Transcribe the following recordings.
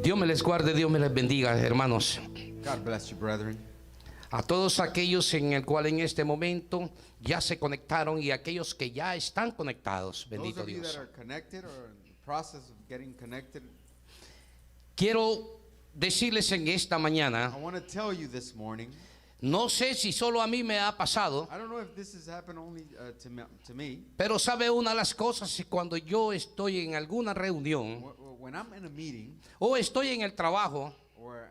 Dios me les guarde, Dios me les bendiga, hermanos. God bless you, brethren. A todos aquellos en el cual en este momento ya se conectaron y aquellos que ya están conectados, Those bendito of you that Dios. are connected or in the process of getting connected, Quiero decirles en esta I mañana, want to tell you this morning, no sé si solo a mí me ha pasado, I don't know if this has happened only to me. pero sabe una de las cosas, cuando yo estoy en alguna reunión When I'm in a meeting o estoy en el trabajo or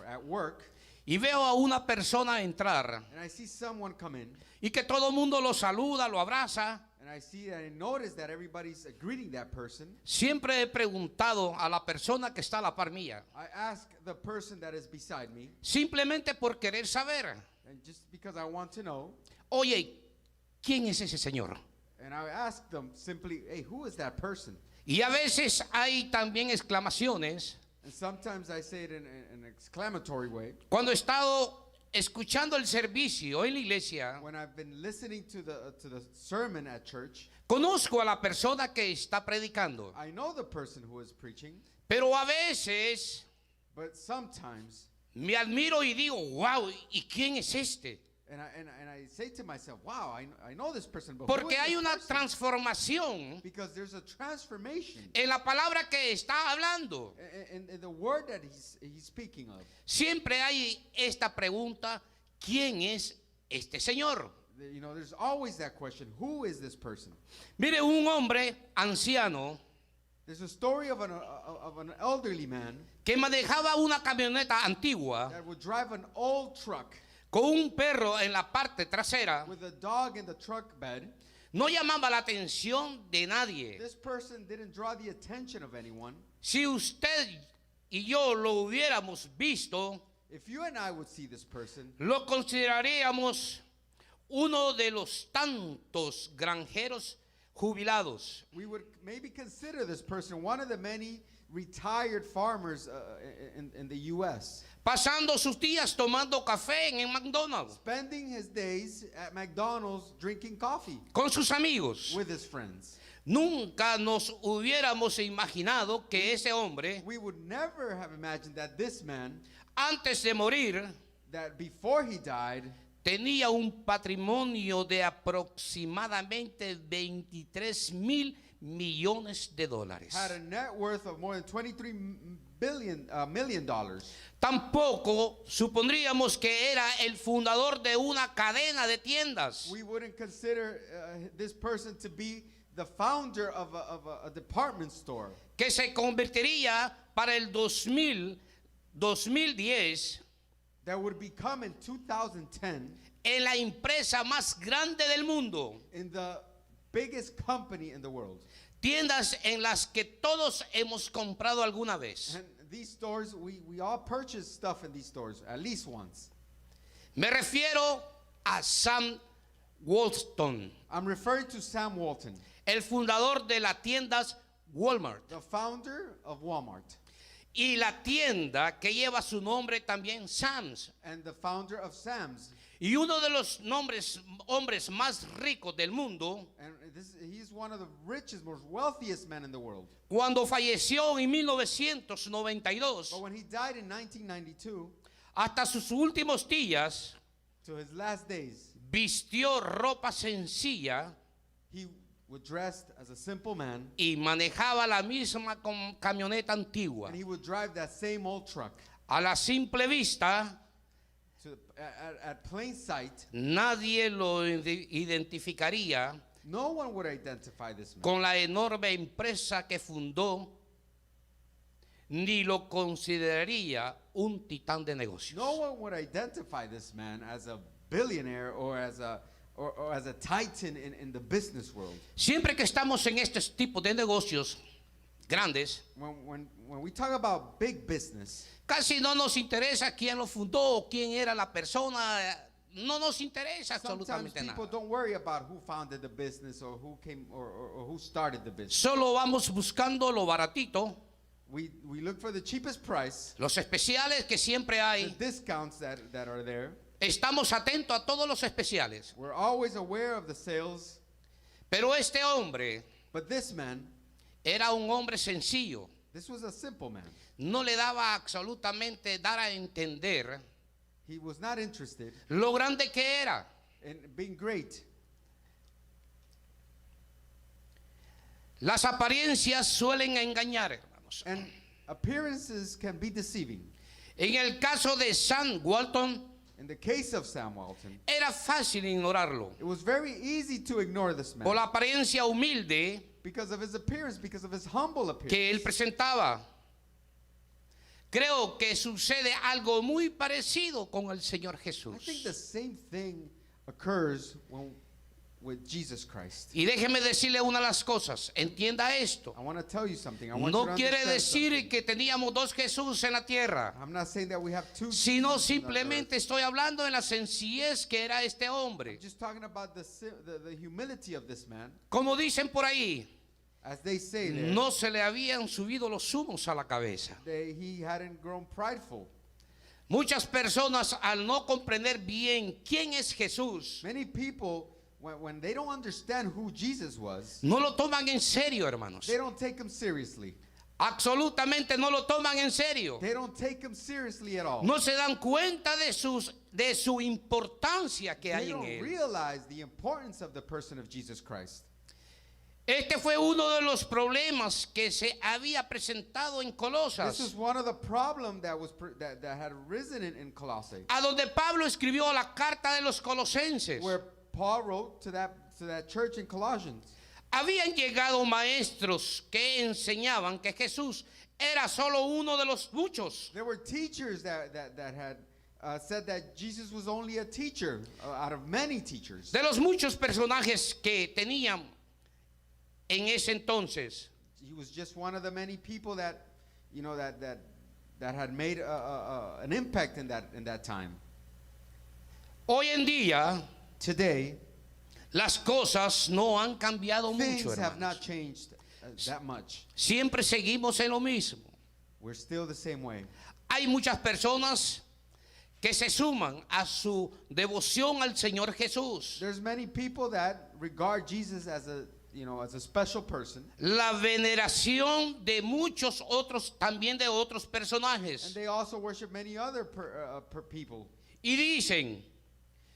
at work y veo a una persona entrar and I see someone come in y que todo el mundo lo saluda, lo abraza, and I notice that everybody's greeting that person, siempre he preguntado a la persona que está a la par mía, I ask the person that is beside me, simplemente por querer saber, and just because I want to know, oye, ¿quién es ese señor? and I ask them simply, hey, who is that person? Y a veces hay también exclamaciones And sometimes I say it in an exclamatory way. cuando he estado escuchando el servicio en la iglesia. When I've been listening to the sermon at church, Conozco a la persona que está predicando, I know the person who is preaching, pero a veces but sometimes, me admiro y digo, wow, ¿y quién es este? and I say to myself, wow, I know this person, but who Porque is hay this una person? transformación Because there's a transformation en la palabra que está hablando. in the word that he's speaking of. Siempre hay esta pregunta, ¿quién es este señor? You know, there's always that question, who is this person? Mire, un hombre anciano There's a story of an elderly man que manejaba una camioneta antigua that would drive an old truck con un perro en la parte trasera. with a dog in the truck bed. No llamaba la atención de nadie. This person didn't draw the attention of anyone. Si usted y yo lo hubiéramos visto, If you and I would see this person, lo consideraríamos uno de los tantos granjeros jubilados, we would maybe consider this person one of the many retired farmers in the U.S., pasando sus días tomando café en el McDonald's spending his days at McDonald's drinking coffee con sus amigos. with his friends. Nunca nos hubiéramos imaginado que ese hombre, We would never have imagined that this man, antes de morir, that before he died, tenía un patrimonio de aproximadamente 23 mil millones de dólares. had a net worth of more than $23 million. Tampoco supondríamos que era el fundador de una cadena de tiendas. We wouldn't consider this person to be the founder of a department store Que se convertiría para el 2010 that would become in 2010 en la empresa más grande del mundo. in the biggest company in the world. Tiendas en las que todos hemos comprado alguna vez. And these stores, we all purchase stuff in these stores at least once. Me refiero a Sam Walton, I'm referring to Sam Walton, el fundador de las tiendas Walmart. the founder of Walmart Y la tienda que lleva su nombre también, Sam's. and the founder of Sam's. Y uno de los hombres más ricos del mundo, And he's one of the richest, most wealthiest men in the world. cuando falleció en 1992, But when he died in 1992, hasta sus últimos días, to his last days, vistió ropa sencilla he was dressed as a simple man, y manejaba la misma camioneta antigua. and he would drive that same old truck. A la simple vista, At plain sight, nadie lo identificaría no one would identify this man con la enorme empresa que fundó, ni lo consideraría un titán de negocios. No one would identify this man as a billionaire or as a titan in the business world. Siempre que estamos en este tipo de negocios grandes, When we talk about big business, casi no nos interesa quién lo fundó o quién era la persona. No nos interesa sometimes absolutamente people nada. don't worry about who founded the business or who came or who started the business. Solo vamos buscando lo baratito, We look for the cheapest price, los especiales que siempre the hay. discounts that are there. Estamos atentos a todos los especiales. We're always aware of the sales, Pero este hombre but this man, era un hombre sencillo. This was a simple man. No le daba absolutamente dar a entender He was not interested lo grande que era. in being great. Las apariencias suelen engañar, hermanos. And appearances can be deceiving. En el caso de Sam Walton, In the case of Sam Walton, era fácil ignorarlo it was very easy to ignore this por man la apariencia humilde because of his appearance, because of his humble que él appearance. presentaba. Creo que sucede algo muy parecido con el Señor I think Jesús. the same thing occurs with Jesus Christ. Y déjeme decirle una de las cosas, entienda esto. I want to tell you something. I want you No to quiere understand decir something. que teníamos dos Jesús en la tierra, I'm not saying that we have two sino Jesus on the earth. simplemente estoy hablando en la sencillez que era este hombre. I'm just talking about the humility of this man. Como dicen por ahí, As they say there, no se le habían subido los humos a la cabeza. he hadn't grown prideful. Muchas personas, al no comprender bien quién es Jesús, Many people, when they don't understand who Jesus was, no lo toman en serio, hermanos. they don't take him seriously. Absolutamente no lo toman en serio. They don't take him seriously at all. No se dan cuenta de su importancia que They hay en don't él. realize the importance of the person of Jesus Christ. Este fue uno de los problemas que se había presentado en This Colosas, is one of the problems that had arisen in Colossae, a donde Pablo escribió la carta de los colosenses. where Paul wrote to that church in Colossians. Habían llegado maestros que enseñaban que Jesús era solo uno de los muchos. There were teachers that had said that Jesus was only a teacher out of many teachers. De los muchos personajes que tenían en ese entonces. He was just one of the many people that, you know, that had made an impact in that time. Hoy en día Today, las cosas no han cambiado mucho, things have hermanos. not changed that much. Siempre seguimos en lo mismo. We're still the same way. Hay muchas personas que se suman a su devoción al Señor Jesús. There's many people that regard Jesus as a special person, La veneración de muchos otros, también de otros and personajes. they also worship many other people. Y dicen,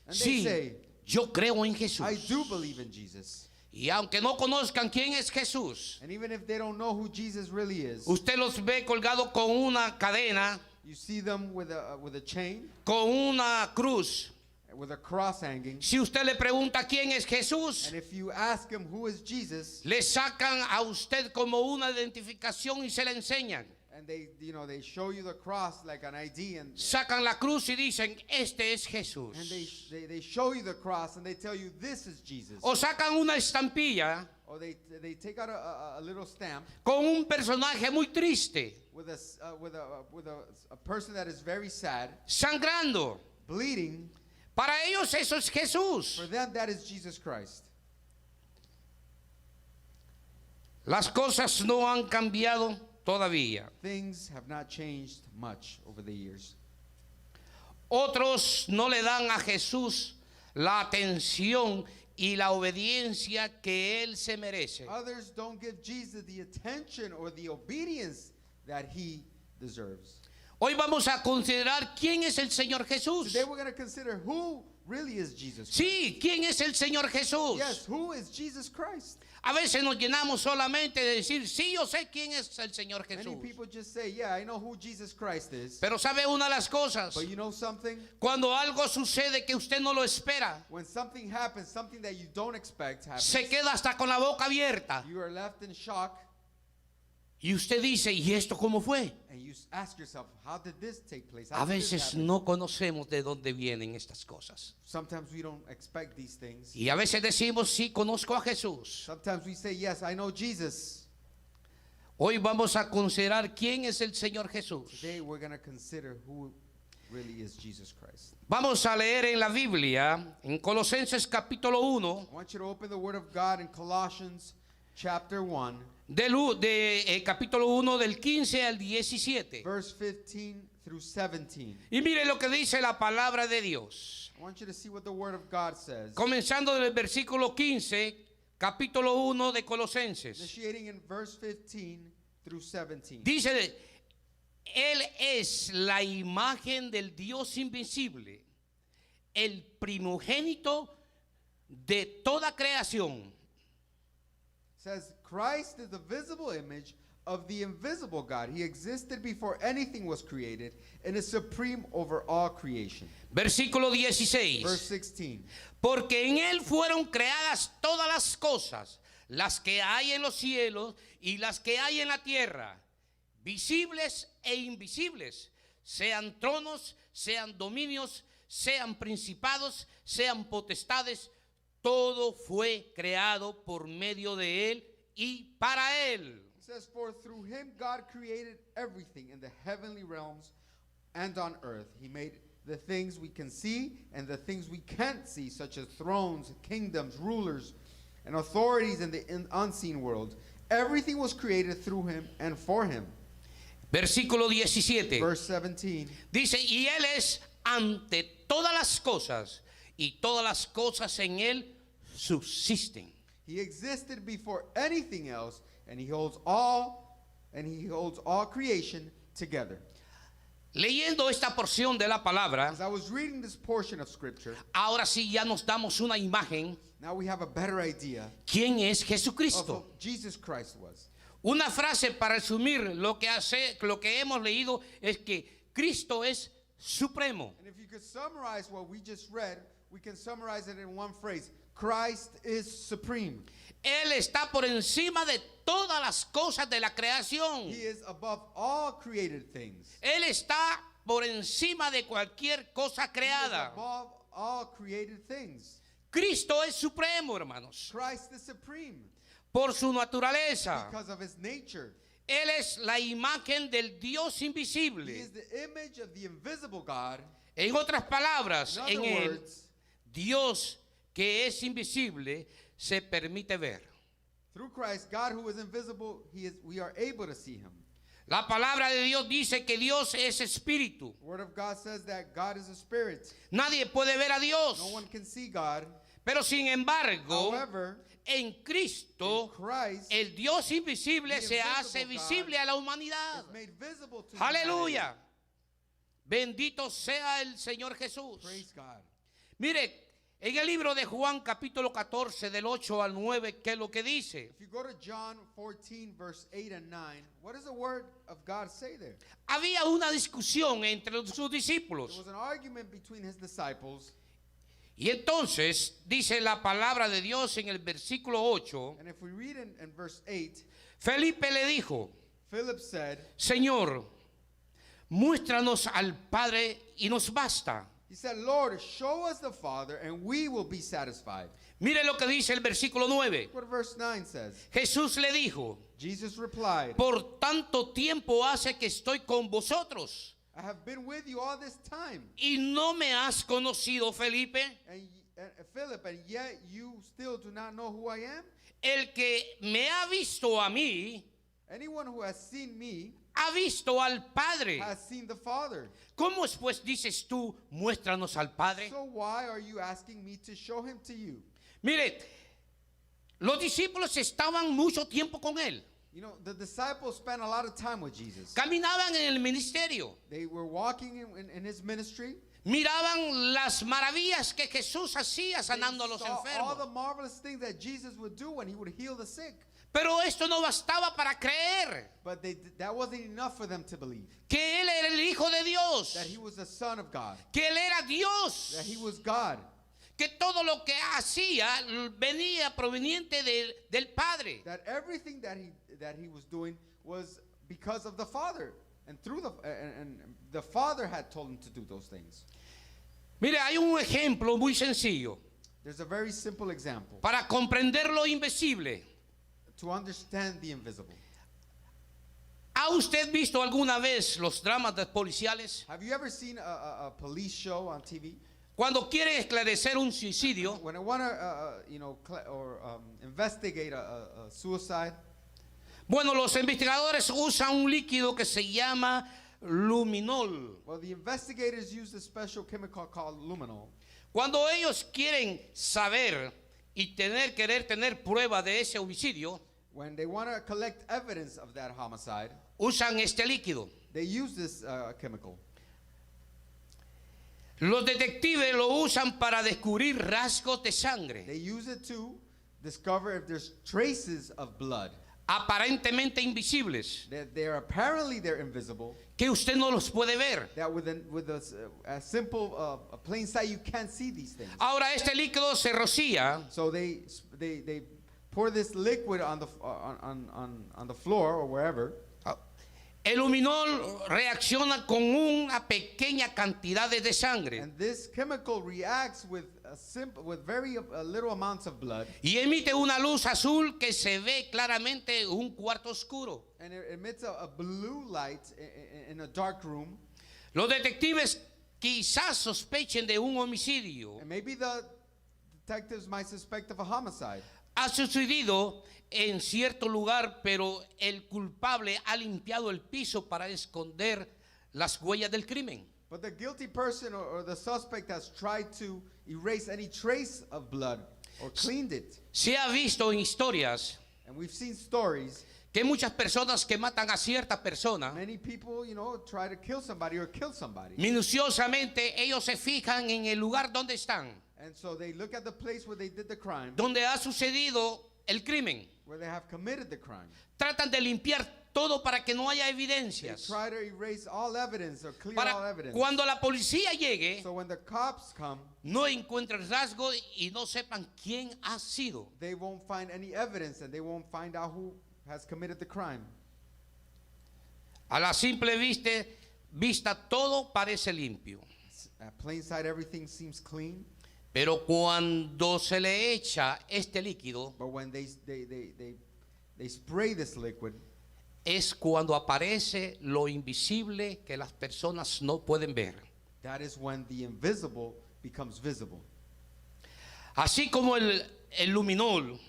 And they sí, say, yo creo en Jesús. I do believe in Jesus. Y aunque no conozcan quién es Jesús, And even if they don't know who Jesus really is, usted los ve colgados con una cadena, you see them with a chain, con una cruz. with a cross hanging. Si usted le pregunta quién es Jesús, And if you ask him who is Jesus, le sacan a usted como una identificación y se la enseñan. and they show you the cross like an ID, and Sacan la cruz y dicen, este es Jesús. they show you the cross and they tell you this is Jesus. O sacan una estampilla Or they take out a little stamp con un personaje muy triste, with a person that is very sad, sangrando. bleeding. Para ellos eso es Jesús. For them, that is Jesus Christ. Las cosas no han cambiado todavía. Things have not changed much over the years. Otros no le dan a Jesús la atención y la obediencia que él se merece. Others don't give Jesus the attention or the obedience that he deserves. Hoy vamos a considerar quién es el Señor Jesús. Today we're going to consider who really is Jesus Christ. Sí, quién es el Señor Jesús. Yes, who is Jesus Christ? A veces nos llenamos solamente de decir, sí, yo sé quién es el Señor Many Jesús. people just say, yeah, I know who Jesus Christ is. Pero sabe una de las cosas, But you know something? cuando algo sucede que usted no lo espera, When something happens, something that you don't expect happens, se queda hasta con la boca abierta. you are left in shock Y usted dice, ¿y esto cómo fue? and you ask yourself, how did this take place? A How did this veces happen? no conocemos de dónde vienen estas cosas. Sometimes we don't expect these things. Y a veces decimos, sí, conozco a Jesús. Sometimes we say, yes, I know Jesus. Hoy vamos a considerar quién es el Señor Jesús. Today we're going to consider who really is Jesus Christ. Vamos a leer en la Biblia, en Colosenses capítulo 1, I want you to open the Word of God in Colossians chapter 1, capítulo 1 del 15 al 17. verse 15 through 17. Y mire lo que dice la palabra de Dios. I want you to see what the Word of God says. Comenzando del versículo 15, capítulo 1 de Colosenses. Initiating in verse 15 through 17. Dice, Él es la imagen del Dios invisible, el primogénito de toda creación. It says, Christ is the visible image of the invisible God. He existed before anything was created and is supreme over all creation. Versículo 16. Verse 16. Porque en Él fueron creadas todas las cosas, las que hay en los cielos y las que hay en la tierra, visibles e invisibles, sean tronos, sean dominios, sean principados, sean potestades, todo fue creado por medio de Él y para Él. It says, For through him God created everything in the heavenly realms and on earth. He made the things we can see and the things we can't see, such as thrones, kingdoms, rulers, and authorities in the unseen world. Everything was created through him and for him. Versículo 17. Verse 17. Dice, y Él es ante todas las cosas, y todas las cosas en Él subsisten. He existed before anything else, and he holds all creation together. Leyendo esta porción de la palabra, As I was reading this portion of scripture, ahora sí ya nos damos una imagen now we have a better idea quién es of Jesucristo. who Jesus Christ was. Una frase para resumir lo que hemos leído es que Cristo es supremo. And if you could summarize what we just read, we can summarize it in one phrase. Christ is supreme. Él está por encima de todas las cosas de la creación. He is above all created things. Él está por encima de cualquier cosa He is creada. above all created things. Cristo es supremo, hermanos, Christ is supreme por su naturaleza. because of his nature. Él es la imagen del Dios He invisible. is the image of the invisible God. En otras palabras, In en other Él, words, Dios que es invisible se permite ver. through Christ, God who is invisible, we are able to see him. La palabra de Dios dice que Dios es espíritu. The word of God says that God is a spirit. Nadie puede ver a Dios. No one can see God. Pero sin embargo, However, en Cristo, in Christ, el Dios invisible the se hace invisible visible God a la humanidad. is made visible to Aleluya. humanity. Bendito sea el Señor Jesús. Praise God. Mire, en el libro de Juan capítulo 14 del 8 al 9, ¿qué es lo que dice? If you go to John 14, verse 8 and 9, what does the word of God say there? Había una discusión entre sus There discípulos. was an argument between his disciples, Y entonces dice la palabra de Dios en el versículo 8, and if we read in verse 8, Felipe le dijo, Philip said, Señor, muéstranos al Padre y nos basta. he said, Lord, show us the Father, and we will be satisfied. Mire lo que dice el versículo 9. What verse 9 says. Jesús le dijo, Jesus replied, por tanto tiempo hace que estoy con vosotros I have been with you all this time, y no me has conocido, Felipe. and Philip, and yet you still do not know who I am? El que me ha visto a mí, Anyone who has seen me ha visto al Padre. has seen the Father. ¿Cómo pues dices tú, muéstranos al Padre? So why are you asking me to show him to you? Mire, los discípulos estaban mucho tiempo con él. You know, the disciples spent a lot of time with Jesus. Caminaban en el ministerio. They were walking in his ministry. Miraban las maravillas que Jesús hacía They sanando a los saw all the enfermos. marvelous things that Jesus would do when he would heal the sick. Pero esto no bastaba para creer But that wasn't enough for them to believe. que Él era el Hijo de Dios, That he was the Son of God. que Él era Dios, That he was God. que todo lo que hacía venía proveniente del Padre. That everything that he was doing was because of the Father. And through and the Father had told him to do those things. Mire, hay un ejemplo muy sencillo There's a very simple example para comprender lo invisible. to understand the invisible. ¿Ha usted visto alguna vez los dramas policiales? Have you ever seen a police show on TV? Cuando quiere esclarecer un suicidio, When I want to, investigate a suicide, bueno, los investigadores usan un líquido que se llama luminol. well, the investigators use a special chemical called luminol. Cuando ellos quieren saber y querer tener prueba de ese homicidio, when they want to collect evidence of that homicide, usan este líquido. they use this chemical. Los detectives lo usan para descubrir rasgos de sangre, They use it to discover if there's traces of blood. aparentemente invisibles, They're invisible. que usted no los puede ver. That with a simple a plain sight you can't see these things. Ahora este líquido se rocía So they pour this liquid on the floor or wherever. el luminol reacciona con una pequeña cantidad de sangre And this chemical reacts with very little amounts of blood, y emite una luz azul que se ve claramente un cuarto oscuro. and it emits a blue light in a dark room. Los detectives quizás sospechen de un homicidio. And maybe the detectives might suspect of a homicide. Ha sucedido en cierto lugar, pero el culpable ha limpiado el piso para esconder las huellas del crimen. But the guilty person or the suspect has tried to erase any trace of blood or cleaned it. Se ha visto en historias And we've seen stories. que muchas personas que matan a cierta persona, Many people, try to kill somebody or kill somebody. minuciosamente ellos se fijan en el lugar donde están, And so they look at the place where they did the crime, donde ha sucedido el crimen. where they have committed the crime. Tratan de limpiar todo para que no haya They evidencias. try to erase all evidence or clear all Para evidence. cuando la policía llegue, So when the cops come, no encuentren rasgo y no sepan quién ha sido. they won't find any evidence and they won't find out who has committed the crime. A la simple vista todo parece limpio. At plain sight, everything seems clean. Pero cuando se le echa este líquido, But when they spray this liquid, es cuando aparece lo invisible que las personas no pueden ver. that is when the invisible becomes visible. Así como el luminol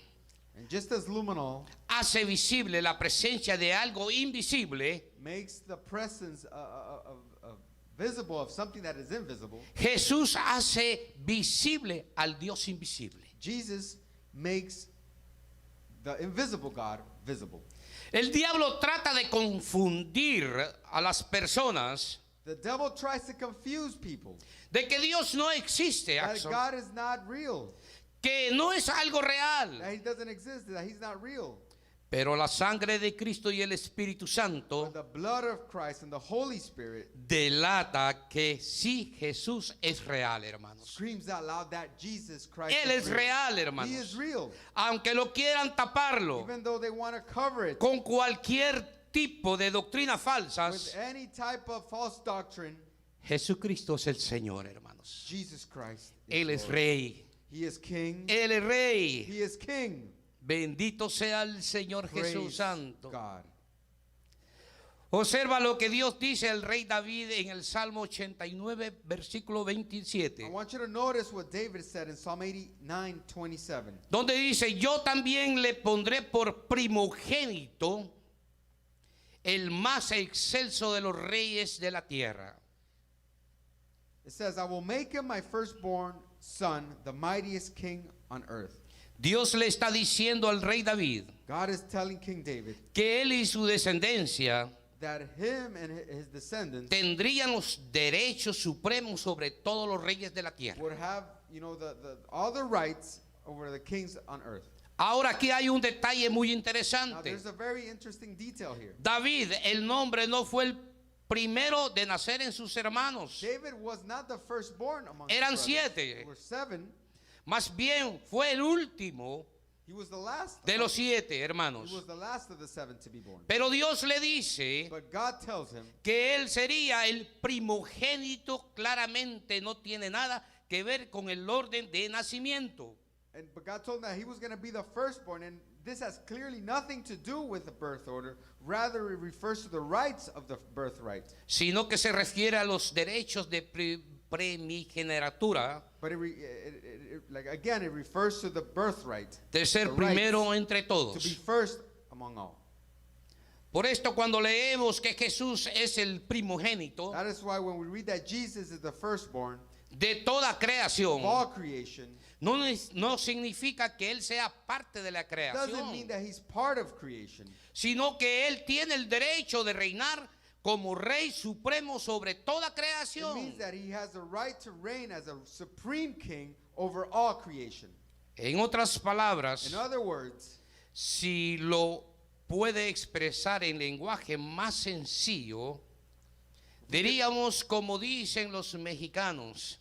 And just as luminol hace visible la presencia de algo invisible, makes the presence visible of something that is invisible, Jesús hace visible al Dios invisible. Jesus makes the invisible God visible. El diablo trata de confundir a las personas The devil tries to confuse people de que Dios no existe, that God is not real, que no es algo real. that he doesn't exist, that he's not real. Pero la sangre de Cristo y el Espíritu But Santo the blood of Christ and the Holy Spirit delata que sí, Jesús es real, hermanos. screams out loud that Jesus Christ Él es real, He hermanos. is real. Aunque lo quieran taparlo Even though they want to cover it con cualquier tipo de doctrinas with falsas, any type of false doctrine, Jesucristo es el Señor, hermanos. Jesus Christ Él es Lord. rey. He is king. Él es rey. He is king. Bendito sea el Señor Jesús Praise Santo. God. Observa lo que Dios dice al rey David en el Salmo 89, versículo I 27. want you to notice what David said in Psalm 89:27. Donde dice, yo también le pondré por primogénito el más excelso de los reyes de la tierra. It says, I will make him my firstborn son, the mightiest king on earth. Dios le está diciendo al rey David God is telling King David que él y su descendencia that him and his descendants tendrían los derechos supremos sobre todos los reyes de la tierra. would have, all the rights over the kings on earth. Ahora aquí hay un detalle muy Now, interesante. there's a very interesting detail here. David, el nombre no fue el primero de nacer en sus hermanos. David was not the firstborn among Eran his brothers. 7. There were 7. Más bien fue el último He was the last. de los 7 He hermanos. was the last of the 7 to be born. Pero Dios le dice But God tells him que él sería el primogénito. Claramente no tiene nada que ver con el orden de nacimiento. but God told him that he was going to be the firstborn, and this has clearly nothing to do with the birth order. Rather, it refers to the rights of the birthright. Sino que se refiere a los derechos de primogenitura, But it refers to the birthright, de ser the rights primero entre to be todos. first among all. Por esto cuando leemos que Jesús es el primogénito That is why when we read that Jesus is the firstborn de toda of creación, all creation, no significa que Él sea parte de la doesn't mean creación, that he's part of creation, sino que Él tiene el derecho de reinar como Rey Supremo sobre toda it creación. means that he has the right to reign as a supreme king over all creation. En otras palabras, In other words, si lo puede expresar en lenguaje más sencillo, diríamos como dicen los mexicanos,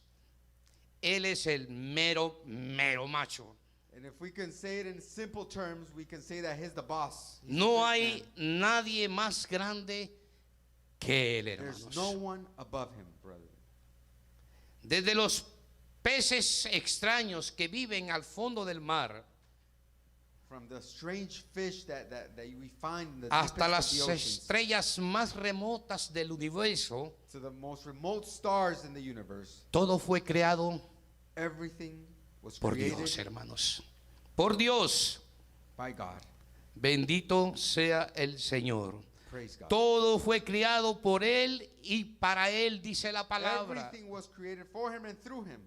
Él es el mero macho. and if we can say it in simple terms, we can say that he's the boss. He's No the hay big man. nadie más grande que Él, There's hermanos. no one above him, brother. Desde los peces extraños que viven al fondo del mar From the strange fish that we find in the hasta deepest las of the oceans, estrellas más remotas del universo, to the most remote stars in the universe, todo fue creado everything was por created Dios, hermanos. Por Dios. by God. Bendito sea el Señor. Praise God. Todo fue creado por Él y para Él, dice la palabra. Everything was created for him and through him.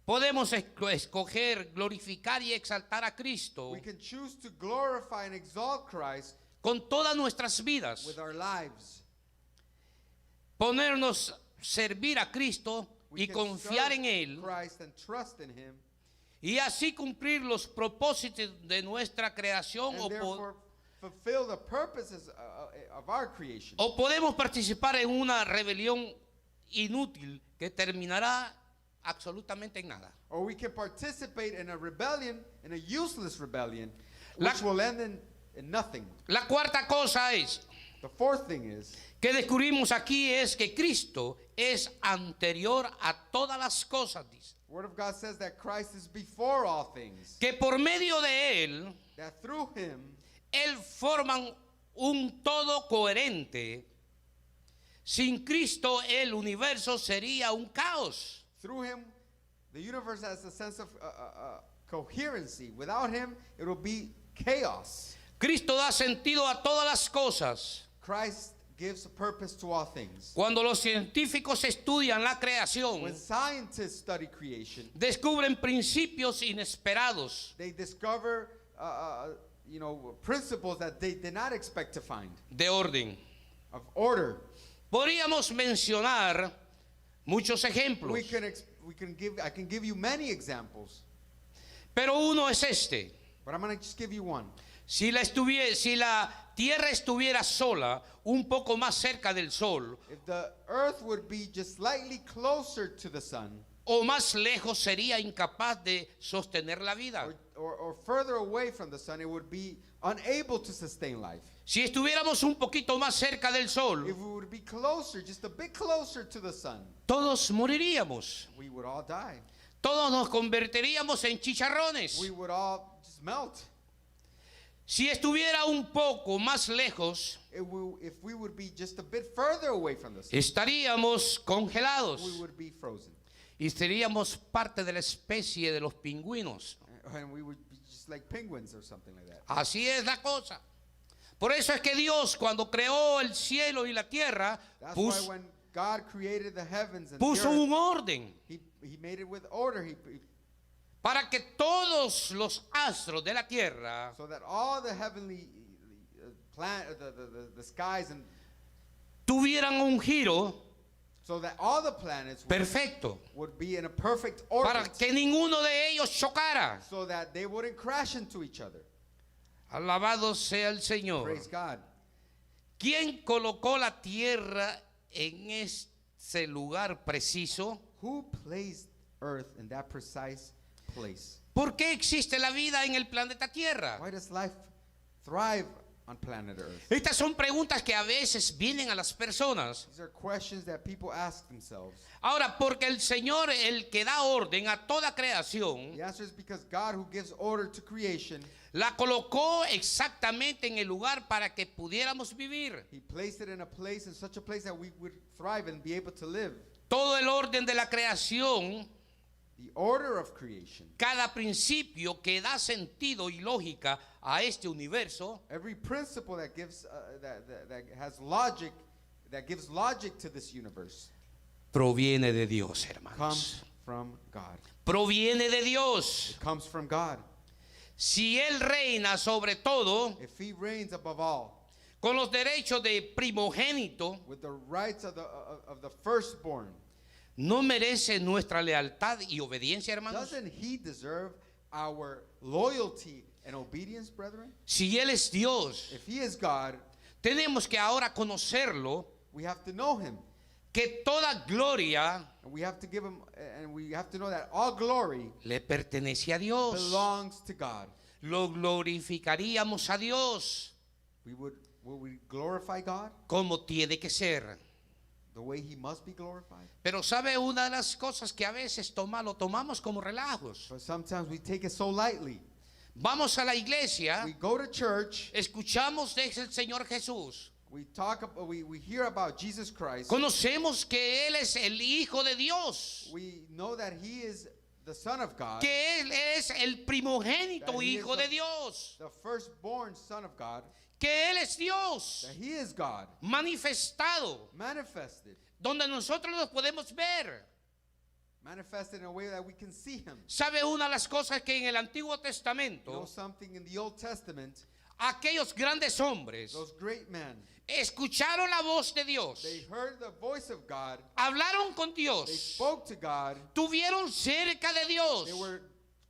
Podemos escoger, glorificar y exaltar a Cristo We can choose to glorify and exalt Christ con todas nuestras vidas. with our lives. Ponernos, servir a Cristo We y can confiar serve en Él Christ and trust in him, y así cumplir los propósitos de nuestra creación and therefore fulfill the purposes of our creation. o podemos participar en una rebelión inútil que terminará absolutamente en nada. Or we can participate in a rebellion, in a useless rebellion, La- which will end in nothing. La cuarta cosa es The fourth thing is que descubrimos aquí es que Cristo es anterior a todas las cosas, dice. the Word of God says that Christ is before all things, Que por medio de Él, that through him, Él forman un todo coherente. Sin Cristo el universo sería un caos. through him, the universe has a sense of coherency. Without him, it will be chaos. Cristo da sentido a todas las cosas. Christ gives a purpose to all things. Cuando los científicos estudian la creación, When scientists study creation, descubren principios inesperados they discover, principles that they did not expect to find, de orden. of order. Podríamos mencionar muchos ejemplos, I can give you many examples, pero uno es este. but I'm going to just give you one. Si la Tierra estuviera sola, un poco más cerca del Sol, If the earth would be just slightly closer to the sun, o más lejos, sería incapaz de sostener la vida. or further away from the sun, it would be unable to sustain life. Si estuviéramos un poquito más cerca del Sol, If we would be closer, just a bit closer to the sun, todos moriríamos. we would all die. Todos nos convertiríamos en chicharrones. We would all just melt. Si estuviera un poco más lejos, If we would be just a bit further away from the sun, estaríamos congelados we would be frozen. y seríamos parte de la especie de los pingüinos. And we would be just like penguins or something like that. Así es la cosa. Por eso es que Dios, cuando creó el cielo y la tierra, That's why puso when God created the heavens and the earth, un orden he made it with order. He para que todos los astros de la tierra so that all the heavenly the skies, and tuvieran un giro so that all the planets perfecto, would be in a perfect para orbit, que ninguno de ellos chocara. so that they wouldn't crash into each other. Alabado sea el Señor. Praise God. ¿Quién colocó la tierra en ese lugar preciso? Who placed Earth in that precise place? ¿Por qué existe la vida en el planeta Tierra? Why does life thrive on planet Earth? Estas son preguntas que a veces vienen a las personas. These are questions that people ask themselves. Ahora, porque el Señor, el que da orden a toda creación, The answer is because God, who gives order to creation, la colocó exactamente en el lugar para que pudiéramos vivir. He placed it in a place, in such a place that we would thrive and be able to live. Todo el orden de la creación, The order of creation, cada principio que da sentido y lógica a este universo, every principle that gives that has logic, that gives logic to this universe, proviene de Dios, hermanos. comes from God. proviene de Dios. It comes from God. Si Él reina sobre todo, If he reigns above all, con los derechos de primogénito, with the rights of the firstborn, ¿no merece nuestra lealtad y obediencia, hermanos? doesn't he deserve our loyalty and obedience, brethren? Si Él es Dios, If he is God, tenemos que ahora conocerlo, we have to know him. que toda gloria And we have to give him, and we have to know that all glory le pertenece a Dios. belongs to God. Lo glorificaríamos a Dios Will we glorify God como tiene que ser. the way he must be glorified? Pero sabe, una de las cosas que a veces lo tomamos como relajos. But sometimes we take it so lightly. Vamos a la iglesia, We go to church, escuchamos del Señor Jesús, we hear about Jesus Christ. conocemos que Él es el Hijo de Dios, We know that he is the Son of God, que Él es el primogénito That he is Hijo the- de Dios, the firstborn Son of God, que Él es Dios that he is God, manifestado, manifested donde nosotros lo podemos ver. in a way that we can see him. ¿Sabe una de las cosas que en el Antiguo You know Testamento something in the Old Testament, aquellos grandes hombres those great men, escucharon la voz de Dios, they heard the voice of God, hablaron con they Dios, spoke to God, tuvieron cerca de Dios, they were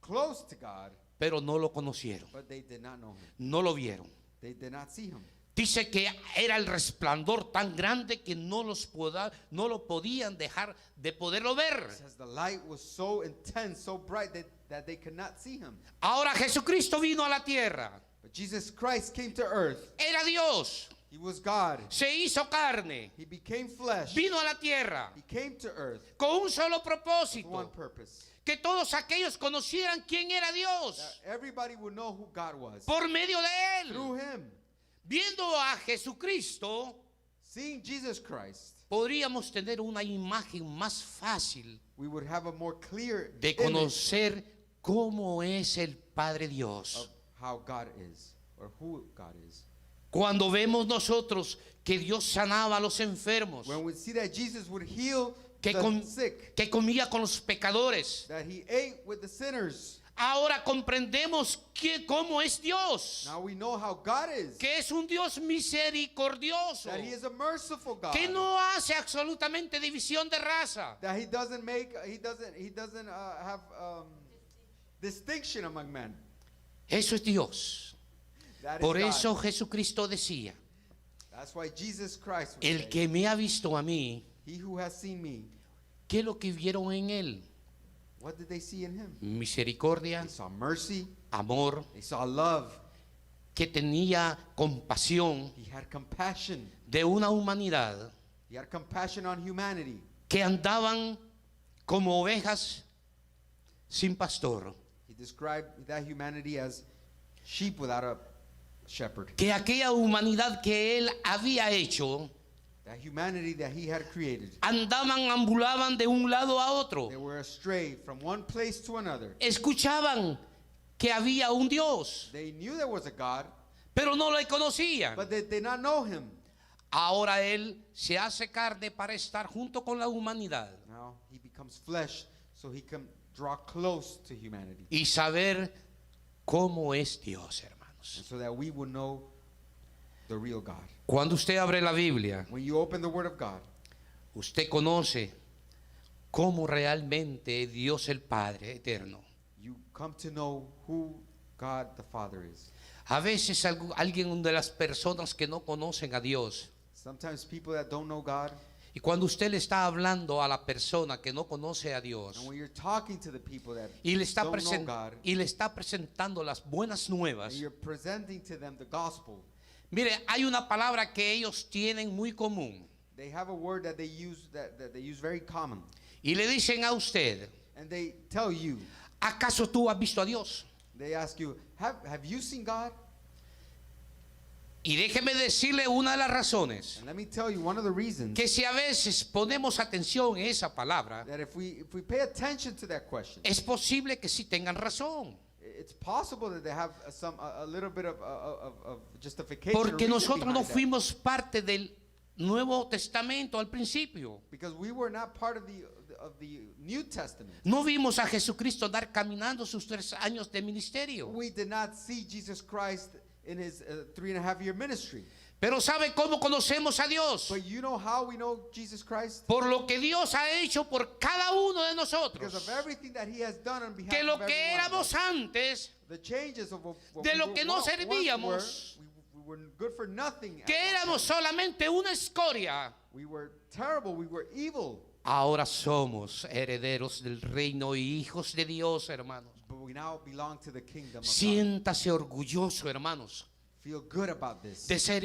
close to God, pero no lo conocieron, but they did not know him. no lo vieron. They did not see him. Dice que era el resplandor tan grande que no lo podían dejar de poderlo ver. It says the light was so intense, so bright that they could not see him. Ahora Jesucristo vino a la tierra, But Jesus Christ came to earth. era Dios, He was God. se hizo carne, He became flesh. vino a la tierra He came to earth con un solo for one propósito, purpose. que todos aquellos conocieran quién era That Dios everybody would know who God was. por medio de Él. Through him. Viendo a Jesucristo, Seeing Jesus Christ, podríamos tener una imagen más fácil we would have a more clear de image conocer cómo es el Padre Dios. of how God is, or who God is. Cuando vemos nosotros que Dios sanaba a los enfermos, When we see that Jesus would heal que, the sick, que comía con los pecadores, that he ate with the sinners. ahora comprendemos cómo es Dios, Now we know how God is. que es un Dios misericordioso, That he is a merciful God. que no hace absolutamente división de raza. That he doesn't have distinction among men. Eso es Dios. That is Por God. eso Jesucristo decía: That's why Jesus Christ would el say, que me ha visto a mí, he who has seen me, ¿qué es lo que vieron en él? what did they see in him? Misericordia, They saw mercy, amor, they saw love, que tenía compasión he had compassion. de una humanidad He had compassion on humanity. que andaban como ovejas sin pastor, He described that humanity as sheep without a shepherd. que aquella humanidad que él había hecho That humanity that he had created. ambulaban de un lado a otro, They were astray from one place to another. escuchaban que había un Dios, They knew there was a God, pero no le conocían. but they did not know him. Ahora él se hace carne para estar junto con la humanidad Now he becomes flesh so he can draw close to humanity. y saber cómo es Dios, hermanos. And so that we will know the real God. Cuando usted abre la Biblia, When you open the Word of God, usted conoce cómo realmente Dios el Padre eterno. you come to know who God the Father is. A veces alguien de las personas que no conocen a Dios, Sometimes people that don't know God, y cuando usted le está hablando a la persona que no conoce a Dios and when you're talking to the people that y le está, don't know God, y le está presentando las buenas and nuevas, you're presenting to them the gospel, mire, hay una palabra que ellos tienen muy común they have a word that they use that they use very common, y le dicen a usted: and they tell you, ¿acaso tú has visto a Dios? they ask you, have you seen God? Y déjeme decirle una de las razones And let me tell you one of the reasons que si a veces ponemos atención en esa palabra, that if we pay attention to that question, es posible que sí tengan razón. it's possible that they have a little bit of justification or Porque reason nosotros no behind that. fuimos parte del Nuevo Testamento al principio. Because we were not part of the of the New Testament. No vimos a Jesucristo andar caminando sus 3 años de ministerio. We did not see Jesus Christ in his 3.5-year ministry. Pero ¿sabe cómo conocemos a Dios? But you know how we know Jesus Christ? Por lo que Dios ha hecho por cada uno de Because nosotros. of everything that he has done on behalf Que of lo every que one of éramos us. antes, The changes of what de we lo que no once servíamos, we were good for nothing. que at one éramos time. solamente una escoria, We were terrible, we were evil. ahora somos herederos del reino y hijos de Dios, hermanos. But we now belong to the kingdom of God. Siéntase orgulloso, hermanos, Feel good about this. de ser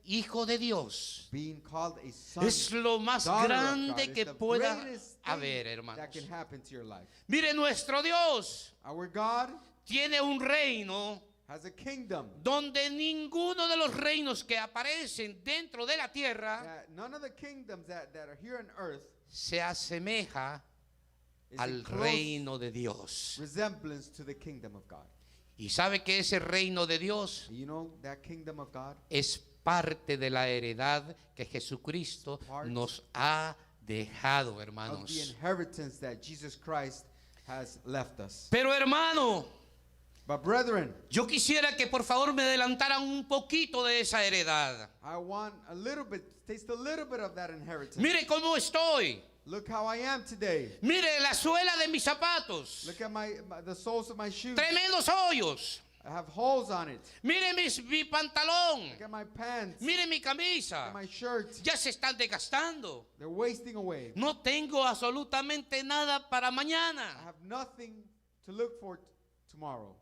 hijo de Dios. Being called a son, Es lo más daughter of God grande is que the pueda greatest thing haber, that hermanos. can happen to your life. Mire, nuestro Dios Our God tiene un reino has a kingdom. donde ninguno de los reinos que aparecen dentro de la tierra That none of the kingdoms that are here on earth se asemeja is a al close reino de Dios. resemblance to the kingdom of God. Y sabe que ese reino de Dios You know that kingdom of God es parte de la heredad que Jesucristo nos ha dejado, of the hermanos. inheritance that Jesus Christ has left us. Pero hermano, But brethren, yo quisiera que por favor me adelantaran un poquito de esa heredad. I want a little bit, taste a little bit of that inheritance. Mire cómo estoy. Look how I am today. Mire la suela de mis zapatos. Look at the soles of my shoes. Tremendos hoyos. I have holes on it. Mire mi pantalón. Look at my pants. Mire mi Look camisa. at my shirt. Ya se están desgastando. They're wasting away. No tengo absolutamente nada para I mañana. have nothing to look for tomorrow.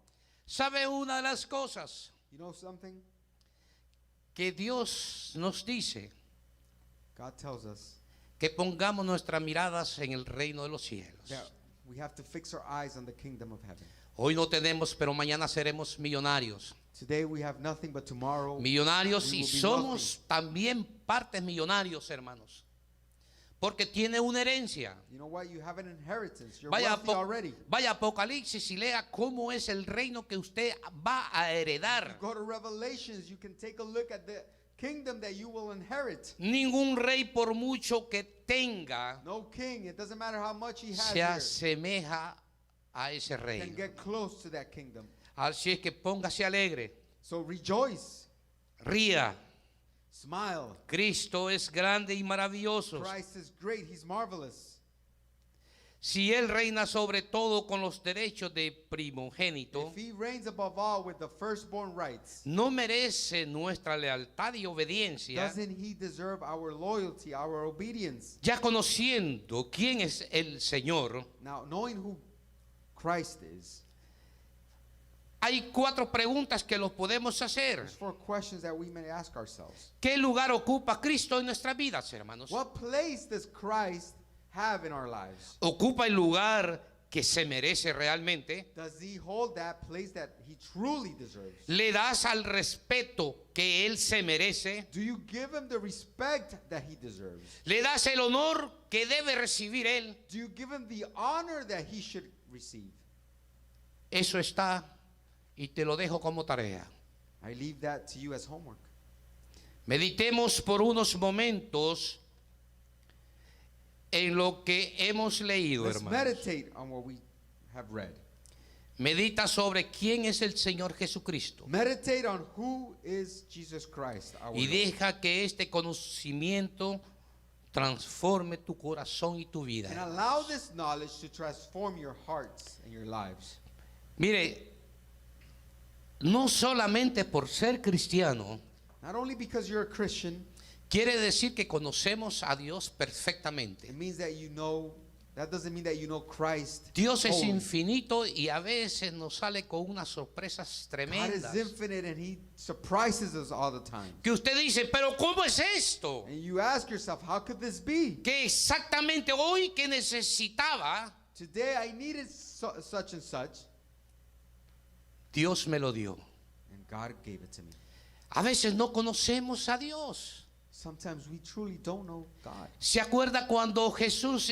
¿Sabe una de las cosas You know something? que Dios nos dice? God tells us Que pongamos nuestras miradas en el reino de los cielos. that we have to fix our eyes on the kingdom of heaven. Hoy no tenemos, pero mañana seremos millonarios. Today we have nothing, but tomorrow Millonarios we y will be somos también partes millonarios, hermanos. Porque tiene una herencia. wealthy. You know what? You have an inheritance. You're Vaya, wealthy already. vaya a Apocalipsis y lea cómo es el reino que usted va a heredar. Go to Revelations. You can take a look at the kingdom that you will inherit. Ningún rey, por mucho que tenga, No king. It doesn't matter how much he has se here. asemeja a ese Can reino. get close to that kingdom. Así es que póngase alegre, So rejoice, ría. smile. Cristo es grande y maravilloso. Christ is great. He's marvelous. Si Él reina sobre todo con los derechos de primogénito, If he reigns above all with the firstborn rights, ¿no merece nuestra lealtad y obediencia? doesn't he deserve our loyalty, our obedience? Ya conociendo quién es el Señor, Now, knowing who Christ is, hay 4 preguntas que los podemos hacer. there's 4 questions that we may ask ourselves. ¿Qué lugar ocupa Cristo en nuestras vidas, hermanos? What place does Christ have in our lives? ¿Ocupa el lugar que se merece realmente? Does he hold that place that he truly deserves? ¿Le das al respeto que Él se merece? Do you give him the respect that he deserves? ¿Le das el honor que debe recibir Él? Do you give him the honor that he should receive? Eso está y te lo dejo como tarea. I leave that to you as homework. Meditemos por unos momentos en lo que hemos leído, Let's hermanos. meditate on what we have read. Medita sobre quién es el Señor Jesucristo Meditate on who is Jesus Christ, our y Lord. deja que este conocimiento transforme tu corazón y tu vida. And allow this knowledge to transform your hearts and your lives. Mire, no solamente por ser cristiano Not only because you're a Christian, quiere decir que conocemos a Dios perfectamente. it means that you know, that doesn't mean that you know Christ. Dios es wholly. infinito y a veces nos sale con unas sorpresas God is tremendas. infinite and he surprises us all the time. Que usted dice, pero ¿cómo es esto? And you ask yourself, how could this be? Que exactamente hoy que necesitaba, Today I needed such and such, Dios me lo dio. and God gave it to me. A veces no conocemos a Dios. Sometimes we truly don't know God. ¿Se acuerda cuando Jesús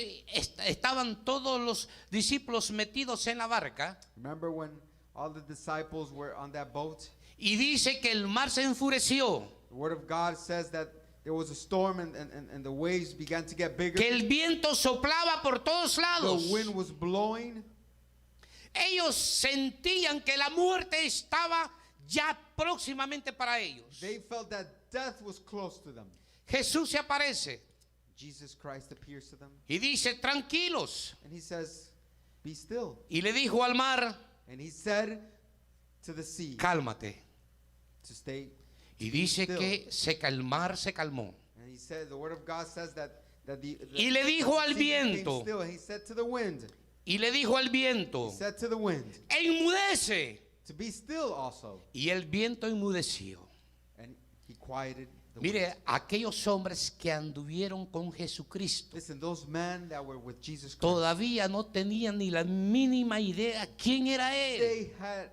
estaban todos los discípulos metidos en la barca? Remember when all the disciples were on that boat? Y dice que el mar se enfureció. The Word of God says that there was a storm and the waves began to get bigger. que el viento soplaba por todos lados. The wind was blowing. Ellos sentían que la muerte estaba ya próximamente para ellos. They felt that death was close to them. Jesús se aparece Jesus Christ appears to them y dice, tranquilos. and he says, be still. Y le dijo al mar, And he said to the sea cálmate. to stay. Y dice still. que el mar se calmó. And he said, the word of God says that the Y le dijo al sea became viento. still. And he said to the wind, Y le dijo al viento, he said to the wind enmudece. to be still also. Y el viento enmudeció. And he quieted the wind. Mire, aquellos hombres que anduvieron con Jesucristo Listen, those men that were with Jesus Christ, todavía no tenían ni la mínima idea quién era Él. they had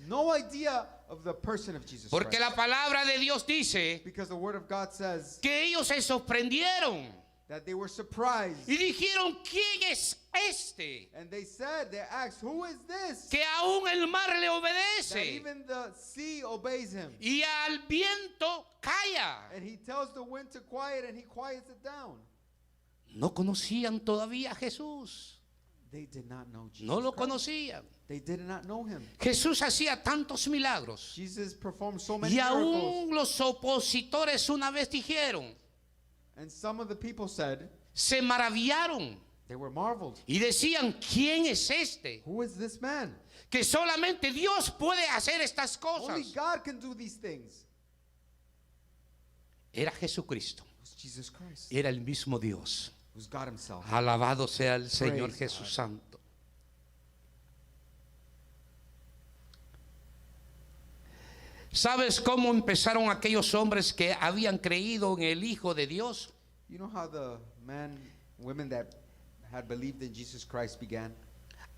no idea of the person of Jesus Porque Christ. la palabra de Dios dice Because the word of God says que ellos se sorprendieron that they were surprised. y dijeron, ¿quién es este? And they said, they asked, who is this? Que aún el mar le That obedece even the sea obeys him. y al viento calla. And he tells the wind to quiet and he quiets it down. No conocían todavía a Jesús. They did not know Jesus No lo Christ. conocían. They did not know him. Jesús hacía tantos milagros. Jesus performed so many Y miracles. aún los opositores una vez dijeron, And some of the people said, se maravillaron they were marveled. y decían, ¿quién es este? Who is this man? Que solamente Dios puede hacer estas Only cosas. God can do these things. Era Jesucristo. It was Jesus Christ. Era el mismo Dios. It was God himself. Alabado sea el Señor Praise Jesús God. Santo. ¿Sabes cómo empezaron aquellos hombres que habían creído en el Hijo de Dios? You know how the men, women that had believed in Jesus Christ began?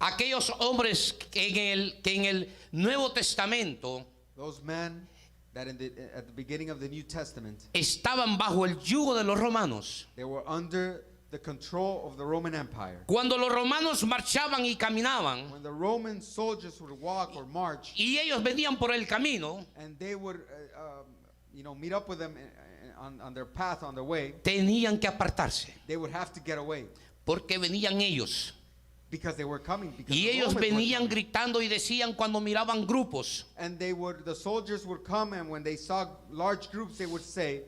Aquellos hombres que en el Nuevo Testamento Those men that at the beginning of the New Testament, estaban bajo el yugo de los romanos. they were under the control of the Roman Empire. Cuando los romanos marchaban y caminaban When the Roman soldiers would walk or march, y ellos venían por el camino, and they would, meet up with them on their path, on their way, tenían que apartarse they would have to get away porque venían ellos. because they were coming. Because Y the ellos Romans were venían coming. gritando y decían cuando miraban grupos, And the soldiers would come, and when they saw large groups, they would say,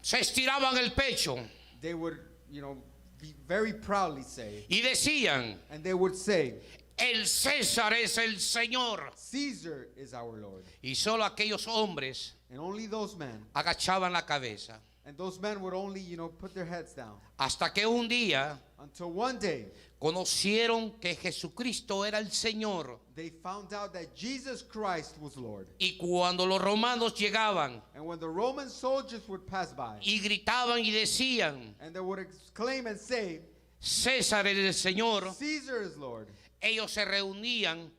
se estiraban el pecho they would, be very proudly say, y decían, and they would say, el César es el Señor. Caesar is our Lord. Y solo aquellos hombres And only those men, agachaban la cabeza. and those men would only, put their heads down. Hasta que un día Until one day, conocieron que Jesucristo era el Señor. they found out that Jesus Christ was Lord. Y cuando los romanos llegaban And when the Roman soldiers would pass by, y gritaban y decían, and they would exclaim and say, César es el Señor, Caesar is Lord, ellos se reunían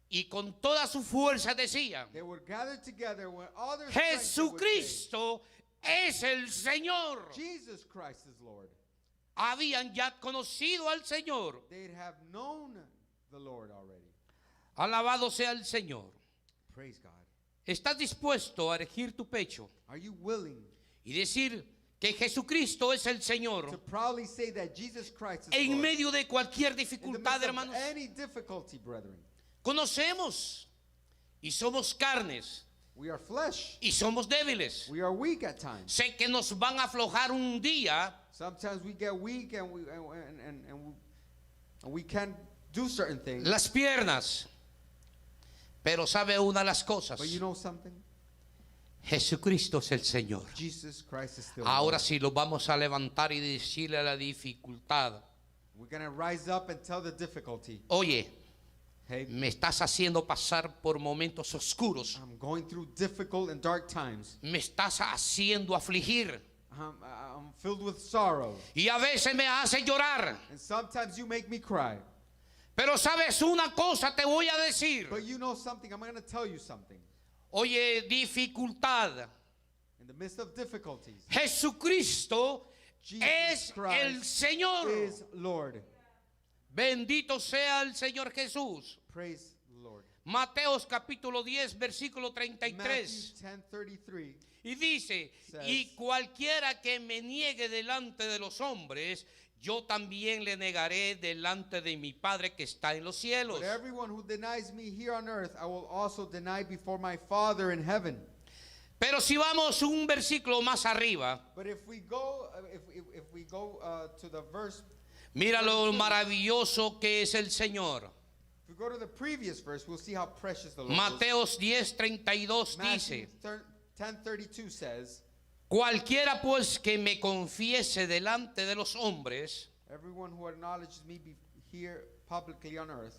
y con toda su fuerza decían, they would gather together with all their strength. They would say, Jesucristo es el Señor. Jesus Christ is Lord. Habían ya conocido al Señor. They'd have known the Lord already. Alabado sea el Señor. Praise God. ¿Estás dispuesto a erigir tu pecho Are you willing y decir que Jesucristo es el to Señor proudly say that Jesus Christ is en Lord? medio de cualquier In the dificultad, midst of hermanos? any difficulty, brethren. Conocemos y somos carnes We are flesh. y somos débiles. We are weak at times. Sé que nos van a aflojar un día, Sometimes we get weak and we can't do certain things. las piernas. Pero sabe una de las cosas, But you know something? Jesucristo es el Señor. Jesus Christ is still Ahora Lord. sí lo vamos a levantar y decirle a la dificultad, We're going to rise up and tell the difficulty, oye, hey, me estás haciendo pasar por momentos oscuros, I'm going through difficult and dark times. me estás haciendo afligir I'm filled with sorrow. y a veces me hace llorar. And sometimes you make me cry. Pero sabes una cosa, te voy a decir, But you know something, I'm going to tell you something. oye, dificultad, In the midst of difficulties, Jesucristo Jesus es el Christ Señor. is Lord. Bendito sea el Señor Jesús. Praise the Lord. Mateos capítulo 10, versículo Matthew 33. 10:33. Y dice, Says, y cualquiera que me niegue delante de los hombres, yo también le negaré delante de mi Padre que está en los cielos. But everyone who denies me here on earth, I will also deny before my Father in heaven. Pero si vamos un versículo más arriba, But if we go, to the verse, mira lo maravilloso que es el Señor. if we go to the previous verse, we'll see how precious the Lord is. Mateos 10:32 Matthew dice, 10:32 says, cualquiera pues que me confiese delante de los hombres, everyone who acknowledges me here publicly on earth,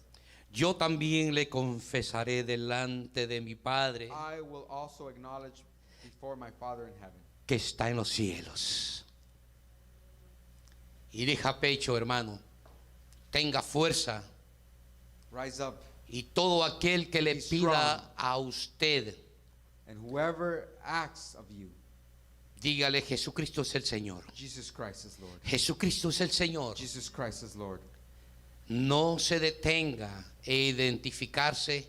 yo también le confesaré delante de mi Padre I will also acknowledge before my Father in heaven. que está en los cielos. Y deja pecho, hermano, tenga fuerza, Rise up, y todo aquel que le Be pida a usted, and whoever asks of you, dígale, Jesucristo es el Señor. Jesus Christ is Lord. Jesucristo es el Señor. Jesus Christ is Lord. No se detenga e identificarse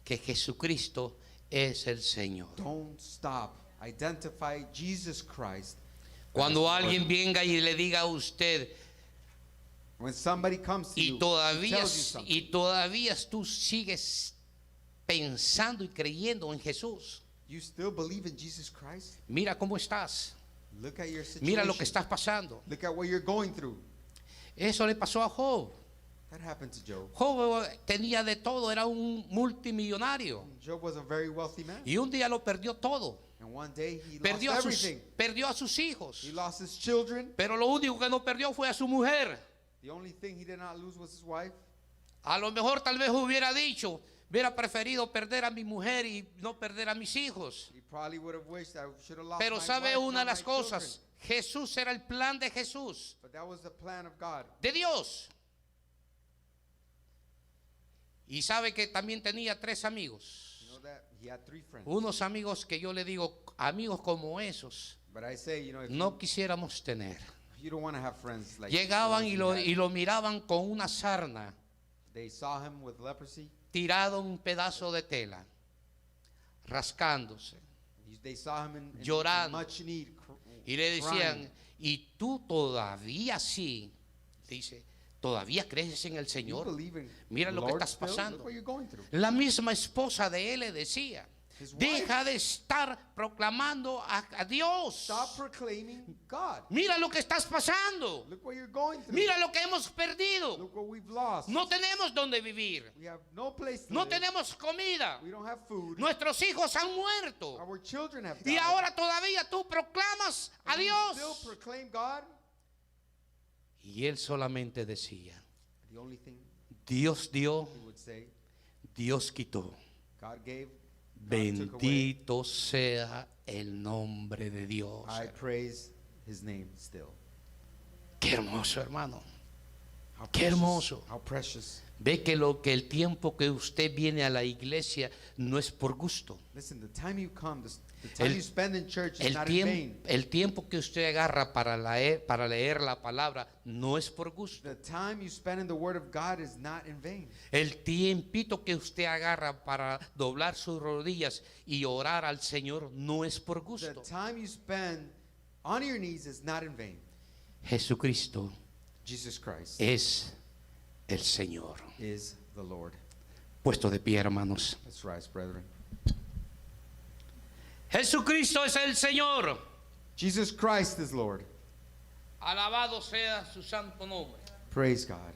que Jesucristo es el Señor. Don't stop. Identify Jesus Christ. Cuando as Lord. alguien venga y le diga a usted, When somebody comes to y you, todavía, tells you something, y todavía tú sigues pensando y creyendo en Jesús, you still believe in Jesus Christ? mira cómo estás, Look at your situation. mira lo que estás pasando. Look at what you're going through. Eso le pasó a Job. That happened to Job. Job tenía de todo, era un multimillonario. Job was a very wealthy man. Y un día lo perdió todo. And one day he Perdió lost a sus, everything. perdió a sus hijos. He lost his children. Pero lo único que no perdió fue a su mujer. The only thing he did not lose was his wife. A lo mejor tal vez hubiera dicho, hubiera preferido perder a mi mujer y no perder a mis hijos. He probably would have wished I should have lost Pero my sabe wife, una de not las my children. cosas, Jesús era el plan de Jesús, But that was the plan of God. de Dios. Y sabe que también tenía 3 amigos. You know that he had 3 friends. Unos amigos que yo le digo, amigos como esos, But I say, if no quisiéramos tener. you don't want to have friends like Llegaban the y ones he had. lo miraban con una sarna, They saw him with leprosy. tirado en un pedazo de tela, rascándose. They saw him in Llorando. much need. Y le decían, crying. y tú todavía sí, dice, todavía crees en el You Señor. believe in Mira lo que Lord estás still? pasando. Look what you're going through. La misma esposa de él le decía, His wife. deja de estar proclamando a Dios. Stop proclaiming God. Mira lo que estás pasando. Look what you're going through. Mira lo que hemos perdido. Look what we've lost. No tenemos donde vivir. We have no place to No live. tenemos comida. We don't have food. Nuestros hijos han muerto. Our children have Y died. ahora todavía tú proclamas a And we Dios. still proclaim God. Y él solamente decía, The only thing Dios dio, he would say, Dios quitó. God gave, God took away. Bendito sea el nombre de Dios. I praise his name still. Qué hermoso, hermano. How Qué precious, hermoso. How precious. Ve que el tiempo que usted viene a la iglesia no es por gusto. Listen, the time you come, the time El- you spend in church is El not in vain. tiempo que usted agarra para leer la palabra no es por gusto. The time you spend in the Word of God is not in vain. El tiempito que usted agarra para doblar sus rodillas y orar al Señor no es por The gusto. time you spend on your knees is not in vain. Jesucristo Jesus Christ es el Señor. is the Lord. Puesto de pie, hermanos. Let's rise, brethren. Jesucristo es el Señor. Jesus Christ is Lord. Alabado sea su santo nombre. Praise God.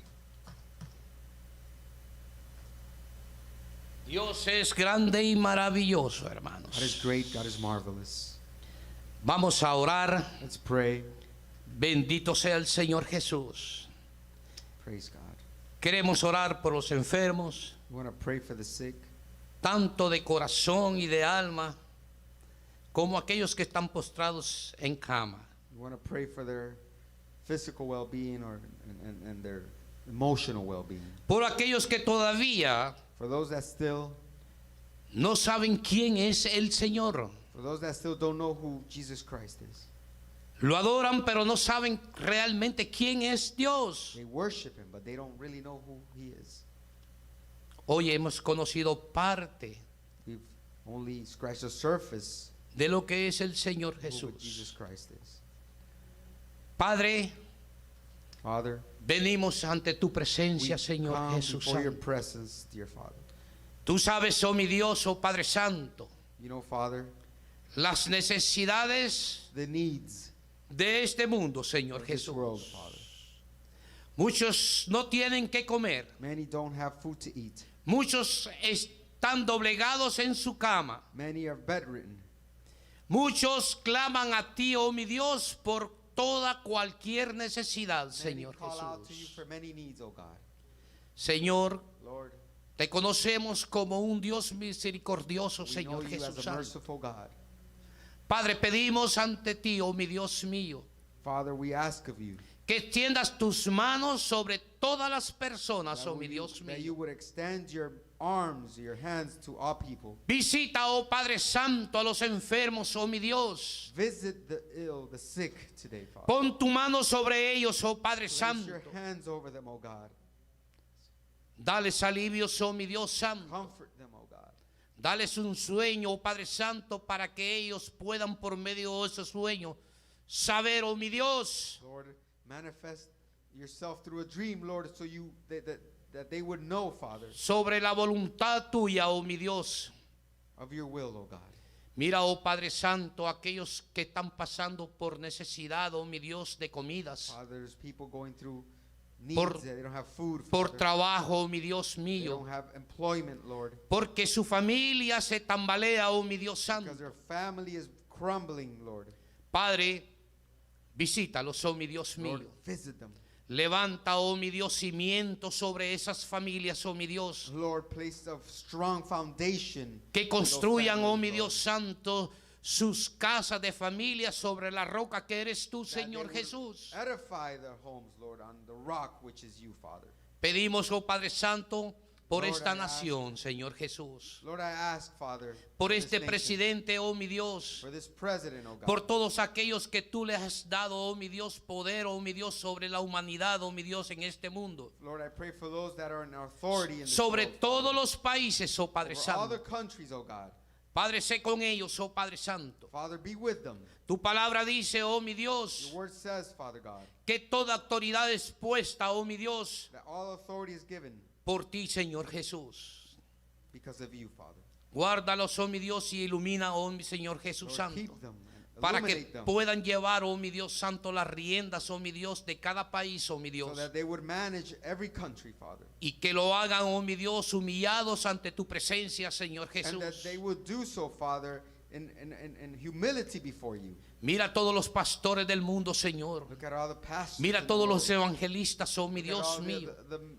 Dios es grande y maravilloso, God is hermanos. great. God is marvelous. Vamos a orar. Let's pray. Bendito sea el Señor Jesús. Praise God. Queremos orar por los enfermos, We want to pray for the sick, tanto de corazón y de alma, como aquellos que están postrados en cama. we want to pray for their physical well-being and their emotional well-being. Por aquellos que todavía For those that still no saben quién es el Señor. don't know who Jesus Christ is. Lo adoran, pero no saben realmente quién es Dios. They worship him, but they don't really know who he is. Hoy hemos conocido parte We've only scratched the surface de lo que es el Señor of who Jesus Jesús. Christ is. Padre, Father, venimos ante tu we presencia, Señor come Jesús before your Santo. presence, dear Father. Tú sabes, oh mi Dios, oh Padre Santo, You know, Father, las necesidades the needs de este mundo, Señor of this world, Jesús. Father. Muchos no tienen que comer. Many don't have food to eat. Muchos están doblegados en su cama. Many are bedridden. Muchos claman a ti, oh mi Dios, por toda cualquier necesidad, Many Señor call out to you Jesús. for many needs, oh God. Señor, Lord, te conocemos como un Dios misericordioso, we know Señor you Jesús as a Santo. merciful God. Padre, pedimos ante ti, oh mi Dios mío, Father, we ask of you que extiendas tus manos sobre todas las personas, that, oh mi Dios that you mío. would extend your arms, your hands to all people. Visita, oh Padre Santo, a los enfermos, oh mi Dios. Visit the ill, the sick today, Father. Pon tu mano sobre ellos, oh Padre Place Santo. your hands over them, oh God. Dales alivios, oh mi Dios Santo. Comfort them, oh God. Dales un sueño, oh Padre Santo, para que ellos puedan por medio de ese sueño saber, oh mi Dios, Lord, manifest yourself through a dream, Lord, so you that they would know, Father, sobre la voluntad tuya, oh mi Dios. of your will, oh God. Mira, oh Padre Santo, aquellos que están pasando por necesidad, oh mi Dios, de comidas, Father, there's people going through needs Por- that they don't have food, por Father. trabajo, oh mi Dios They mío, don't have employment, Lord, porque su familia se tambalea, oh mi Dios because Santo. their family is crumbling, Lord. Padre, visítalos, oh mi Dios Lord, mío. visit them. Levanta, oh mi Dios, cimientos sobre esas familias, oh mi Dios. Lord, place a strong foundation Que for those construyan, oh families, mi Lord, Dios Santo, sus casas de familia sobre la roca que eres tú, that they Señor would Jesús. edify their homes, Lord, on the rock which is you, Father. Pedimos, oh Padre Santo, por Lord, esta I ask- nación, Señor Jesús. Lord, I ask, Father, Por for this este nation, presidente, oh mi Dios. for this president, oh God, Por todos aquellos que tú le has dado, oh mi Dios, poder, oh mi Dios, sobre la humanidad, oh mi Dios, en este mundo. Lord, I pray for those that are in authority in this Sobre world, todos Father. los países, oh Padre For all the Santo. countries, oh God. Padre, sé con ellos, oh Padre Santo. Father, be with them. Tu palabra dice, oh mi Dios, Your word says, Father God, que toda autoridad es puesta, oh mi Dios, that all authority is given por ti, Señor Jesús. because of you, Father. Guárdalos, oh mi Dios, y ilumina, oh mi Señor Jesús Lord, Santo, keep them and para que illuminate them puedan llevar, oh mi Dios Santo, las riendas, oh mi Dios, de cada país, oh mi so Dios, that they would manage every country, Father. y que lo hagan, oh mi Dios, humillados ante tu presencia, Señor And that Jesús. they would do so, Father, in humility before you. Mira a todos los pastores del mundo, Señor. Look at all the pastors. Mira a in the todos world. los evangelistas, oh mi Look at Dios all mío.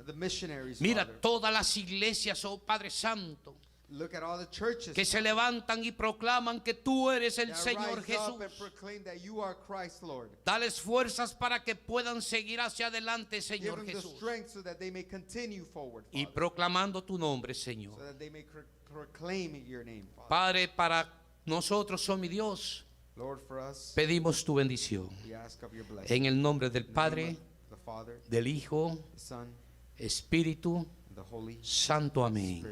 the missionaries, Mira Father. todas las iglesias, oh Padre Santo, Look at all the churches que se Father, levantan y proclaman que tú eres el that Señor rise up and Jesús. proclaim that you are Christ, Lord. Dales fuerzas para que puedan seguir hacia adelante, Give Señor them the Jesús. strength so that they may continue forward, Y Father. proclamando tu nombre, Señor. So that they may proclaim your name, Father. Padre, para nosotros, oh mi Dios, Lord, for us, pedimos tu bendición. we ask of your blessing. En el nombre del In the name Padre, of the Father, del Hijo, the Son, Espíritu and the Holy Santo. Amén.